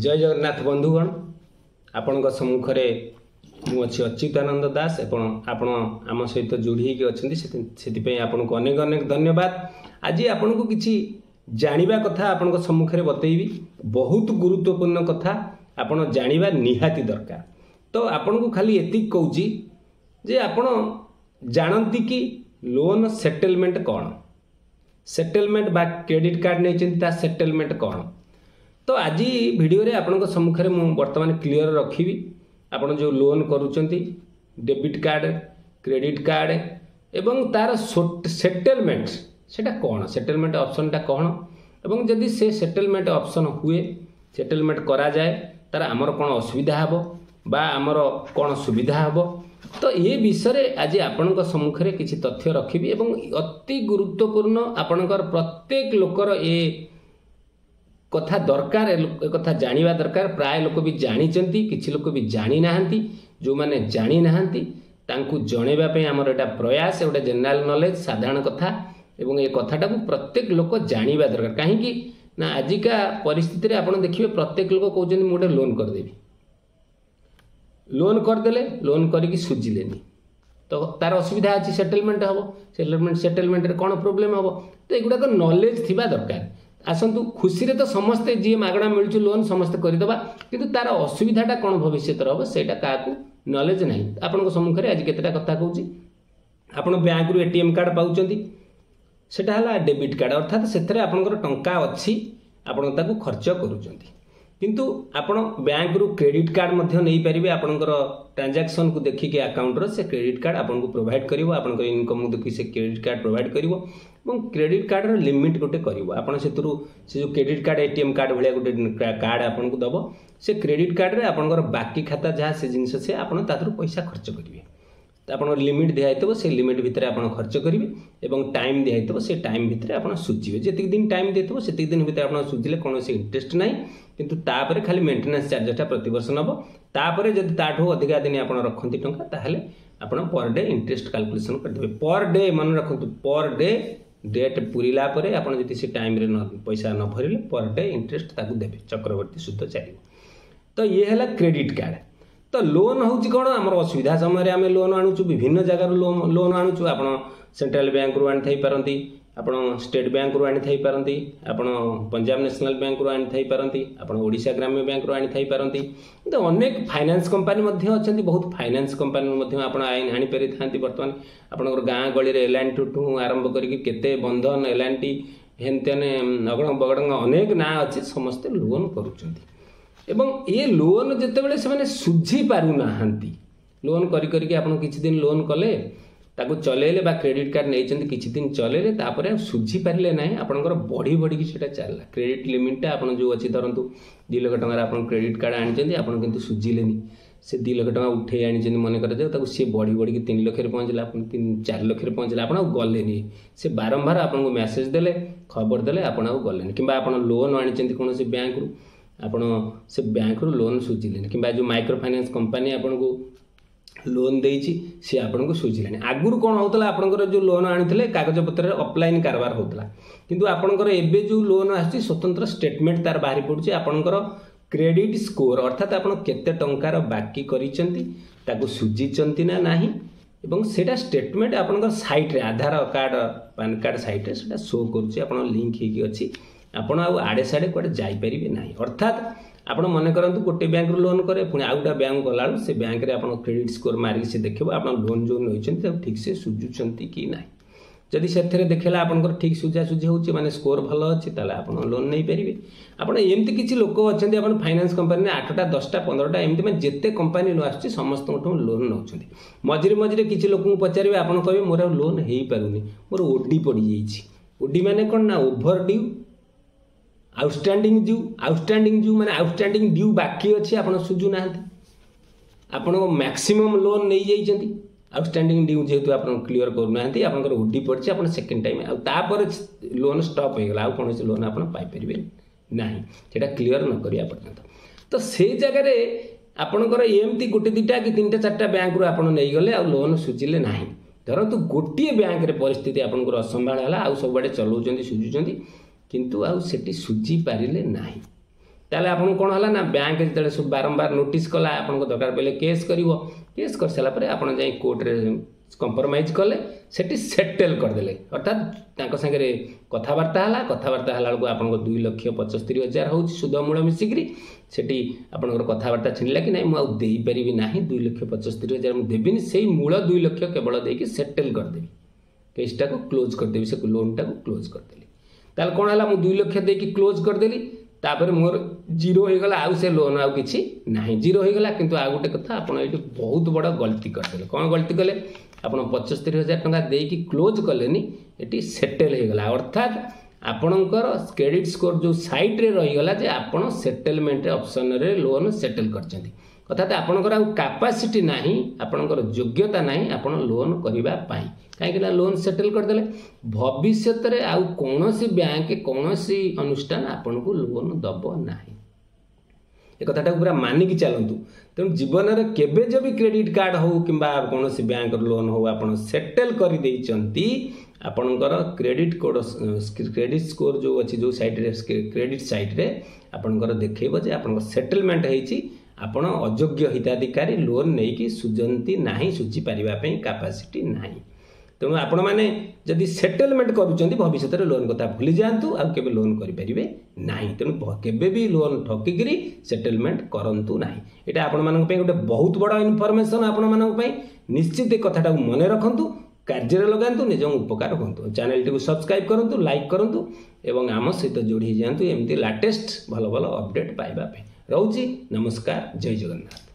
जय जगन्नाथ बंधुगण आपण सम्मुखें मुझे अच्युतानंद दास आपण आम सहित जोड़ी होती आपन को अनेक अनेक धन्यवाद। आज आपन को किसी जानिबा कथा आपण सम्मुखें बतैबी बहुत गुरुत्वपूर्ण कथा आपण जानिबा निहाती दरकार। तो आपण को खाली एतिक कहूची जे आपण जानती कि लोन सेटलमेंट कौन, सेटलमेंट बा क्रेडिट कार्ड नहीं सेटलमेंट कौन। तो आज वीडियो रे आपण सम्मुखें मु वर्तमान क्लियर रखी आपण जो लोन करूचंती डेबिट कार्ड क्रेडिट कार्ड एवं तार सेटलमेंट सेटा कौन, सेटलमेंट ऑप्शनटा कौन एवं जदि से सेटलमेंट ऑप्शन हुए सेटलमेंट करा जाए तार आमर कौन असुविधा हेबो बा आमर कौन सुविधा हेबो। तो ये विषय आज आपण सम्मुखें किसी तथ्य रखी एवं अति गुरुत्वपूर्ण आपणकर प्रत्येक लोकर ए कथा दरकार, कथा जानिबा दरकार। प्राय लोक भी जानिचंती, किछि लोक भी जानी नाहंती। जो माने जानी नाहंती तांकु जणेबा पे हमर एटा प्रयास, एटा जनरल नॉलेज साधारण कथा एवं ए कथाटा को प्रत्येक लोक जानिबा दरकार। काहे कि ना आजिका परिस्थिति रे आपण देखिबे प्रत्येक लोक कहउछन मोटे लोन कर देबी, लोन कर देले लोन करिकि सुजिलेनी तो तार असुविधा अछि, सेटलमेंट हबो, सेटलमेंट रे कोन प्रॉब्लम हबो। तो एगुडा को नॉलेज थिबा दरकार। आसतु खुशी रे तो समस्ते जी मागणा मिलुछु लोन समस्ते करदेबा, किंतु तार असुविधाटा कौन भविष्य हम सेटा क्या नॉलेज नहीं। आपण सम्मुखें आज केतेटा कथा कहूँ। आपण बैंक रु एटीएम कार्ड पाउचंती, सेटा हला डेबिट कार्ड, अर्थात सेथरे आपनकर टंका अछि आपण ताकू खर्च करूचंती। किंतु आपण बैंक रु क्रेडिट कार्ड मध्य नहीं पारिबे। आपनकर ट्रांजैक्शन को देखिके अकाउंट रो से क्रेडिट कार्ड आपन को प्रोवाइड करिवो, आपनकर इनकम को देखि से क्रेडिट कार्ड प्रोवाइड करिवो एवं क्रेडिट कार्ड रो लिमिट गोटे करिवो। आपण सेतुरु से जो क्रेडिट कार्ड एटीएम कार्ड भलिया गोटे कार्ड आपन को दबो, से क्रेडिट कार्ड रे आपनकर बाकी खाता जहाँ से जिनस से आपण ताथरु पैसा खर्च करिवे। आपन लिमिट दिखाइतबो, से लिमिट भितर आपन खर्च करिवे एवं टाइम दिखाइतबो, से टाइम भितर आपन सुझिवे। जेतिक दिन टाइम देतबो सेतिक दिन भितर आपन सुझिले कोनोसी इंटरेस्ट नाही, किंतु तापरे खाली मेंटेनेंस चार्जटा प्रति वर्ष नबो। तापरे जदि ताठो अधिका दिन आपन रखंती टंका ताहले आपन पर डे इंटरेस्ट कैलकुलेशन कर देबे। पर डे मन रखंतु, पर डे डेट पूरीला परे आपन जति से टाइम रे पैसा न भरिले पर डे इंटरेस्ट ताकू देबे, चक्रवर्ती सूद चलिबो। तो ये हैला क्रेडिट कार्ड। तो लोन होची कोन, हमर असुविधा समय रे आमे लोन आनुचु, विभिन्न जगह लोन आनुचु। आपन सेंट्रल बैंक रु आनि थाई पारंती, आपन स्टेट बैंक रु आनि थाई पारंती, आपन पंजाब नेशनल बैंक रु आनि थाई पारंती, आपन ओडिशा ग्राम्य बैंक रु आनि थाई पारंती। तो अनेक फाइनेंस कंपनी मध्ये अछंती, बहुत फाइनेंस कंपनी मध्ये आपन आनि पेरि थांती। वर्तमान आपनकर गाँ गळी रे एलएनटी टू आरंभ करिकि केते बंधन एलएनटी हेनतेने अगण बगड़ अनेक ना अछि, समस्त लोन करूचंती। एवं ये लोन जितेबाला से सुझी पारु नाहंती, लोन करी करिके आपण किछि दिन लोन कले ताको चलेले बा क्रेडिट कार्ड नहीं किछि दिन चलेले तापर सुझी पारे ना, आपणकर बढ़ी बढ़ी कि सेटा चलला। क्रेडिट लिमिटा आपण जो अच्छी धरतु 2 लाख टंका आपण क्रेडिट कार्ड आनी आपण किंतु सुझिलेनी, से 2 लाख टंका उठे आनी मन कर सी बढ़ी बढ़ी 3 लाख पहुँचला, 4 लाख पहुँचला, आप गलेनी। से बारंबार आपको मेसेज देले खबर देले आपण गलेनी। कि आप लोन आनी कौन से बैंक रु आपण से बैंक रु लोन सुझिलेनी, कि जो माइक्रो फाइनेंस कंपनी आपन को लोन देइछि से आपन को सुझिलानी। आगुरु कोन होतला आपनकर जो लोन आनिथिले कागज पत्र रे ऑफलाइन कारबार होतला, किंतु आपनकर एबे जो लोन आछि स्वतंत्र स्टेटमेंट तार बाहरी पडुछि। आपनकर क्रेडिट स्कोर अर्थात आपण केते टंकार बाकी करिसंती ताको सुझिचंती ना नाही एवं सेटा स्टेटमेंट आपनकर साइट रे आधार कार्ड पैन कार्ड साइट रे सेटा शो करूछि, आपण लिंक हेकी अछि। आपण आड़े साड़े कुआडे जाई परिबे नाही। अर्थात आपण मन करंतु गोटे बैंक रु लोन करे पुणी आउ गोटे बैंक गला से बैंक रे आपण क्रेडिट स्कोर मारिक से देखिबो आपण लोन जो नइचंती ठीक से सुझुचंती कि नाही। जदि सेथरे देखला आपनकर ठीक सुझा सुझी होउची माने स्कोर भलो अछि ताले आपण लोन नै परिबे। आपण एमती किछि लोक अछंती आपण फाइनेंस कंपनी 8टा 10टा 15टा एमती माने जेते कंपनी लो आछी समस्त लोन नउचंती। मझिरे मझिरे किछि लोक पचारिबे आपण कहबे मोर लोन हेई पारुनी, मोर ओडी पड़ी जाईछि। ओडी माने कोन ना ओभर ड्यू, आउटस्टैंडिंग ड्यू माने आउटस्टैंडिंग ड्यू बाकी अछि आपण सुझु नाहंती। आपण मैक्सिमम लोन नै जाईचंती, आउटस्टैंडिंग ड्यू जेहेतु आपण क्लियर करू नाहंती, आपनकर ओडी पड़छि, आपण सेकंड टाइम आ तापर लोन स्टॉप हो गला, आ कोन से लोन आपण पाई परिबे नाही, सेटा क्लियर न करिया पर्यंत। तो से जगह रे आपनकर एमती गोटे 2टा कि 3टा 4टा बैंक रु आपण नै गले आ लोन सुझिले नाही। धरतु गोटे बैंक रे परिस्थिति आपनकर असंभाळ हला, आ सब बाडे चलौचंती सुझुचंती, किंतु आउ सेठी सुझी पारिले नाही। ताले आपन कोन हला ना बैंक जेतले सब बारंबार नोटिस कला आपन को दरकार पहले केस करिवो केस कर साला परे आपन जाई कोर्ट रे कंप्रोमाइज कले सेटी सेटल कर देले अर्थात तांको संगे कथावार्ता हला को आपन को 2,75,000 होउची सुद मूल मिसिकरी सेटी आपन कथावार्ता छिनला कि नाही मु देई परिबी नाही 2,75,000 मु देबिनी सेही मूल 2 लाख केवल देकी सेटल कर देबी केसटा को क्लोज कर देबी से लोनटा को क्लोज कर देली ताल कोन हला मु 2 लाख देकी क्लोज कर देली तापर मोर जीरो हो गला आउ से लोन आउ किछि नाही जीरो हो गला किंतु आ गोटे कथा आपन एठी बहुत बड़ा गलती कर देले कोन गलती कले आपन 75,000 टका देकी क्लोज कलेनी एठी सेटल हो गला अर्थात आपणकर क्रेडिट स्कोर जो साइट रे रही गला जे आपन सेटलमेंट ऑप्शन रे लोन सेटल करचंती अर्थात आपणकर आ कैपेसिटी नाही आपणकर योग्यता नाही आपन लोन करिबा पाई काहे कि लोन सेटल कर देले भविष्य रे आ कोनोसी बैंक कोनोसी अनुष्ठान आपन को लोन दबो नाही ए कथाटा पूरा मानि कि चलंतु तेणु जीवन रे केबे जब क्रेडिट कार्ड हो किंबा कोनोसी बैंक लोन हो आपन सेटल कर देइचंती आपणकर क्रेडिट कोड क्रेडिट स्कोर जो अछि जो साइट रे क्रेडिट साइट रे आपणकर देखैबो जे आपणकर सेटलमेंट हेछि आपण अयोग्य हिताधिकारी लोन नहीं कि सुजंती नहीं सुझी पारिबा पई कैपेसिटी नहीं तेणु आपण माने जदि सेटलमेंट करूचंती भविष्य रे लोन कथा भूली जांतु आ केबे लोन करि परिबे नाही तेणु केबे भी लोन ठकिगिरी सेटलमेंट करंतु नाही एटा आपण मानक पई गोटे बहुत बड़ा इनफॉरमेशन आपण मानक पई निश्चित कथाटा मने रखंतु कार्य लगातु निज उपकार हूँ चैनल टी सब्सक्राइब करूँ लाइक करूँ एवं आम सहित जोड़ी जातु एमती लेटेस्ट भल भल अपडेट पाइबा रोची नमस्कार जय जगन्नाथ।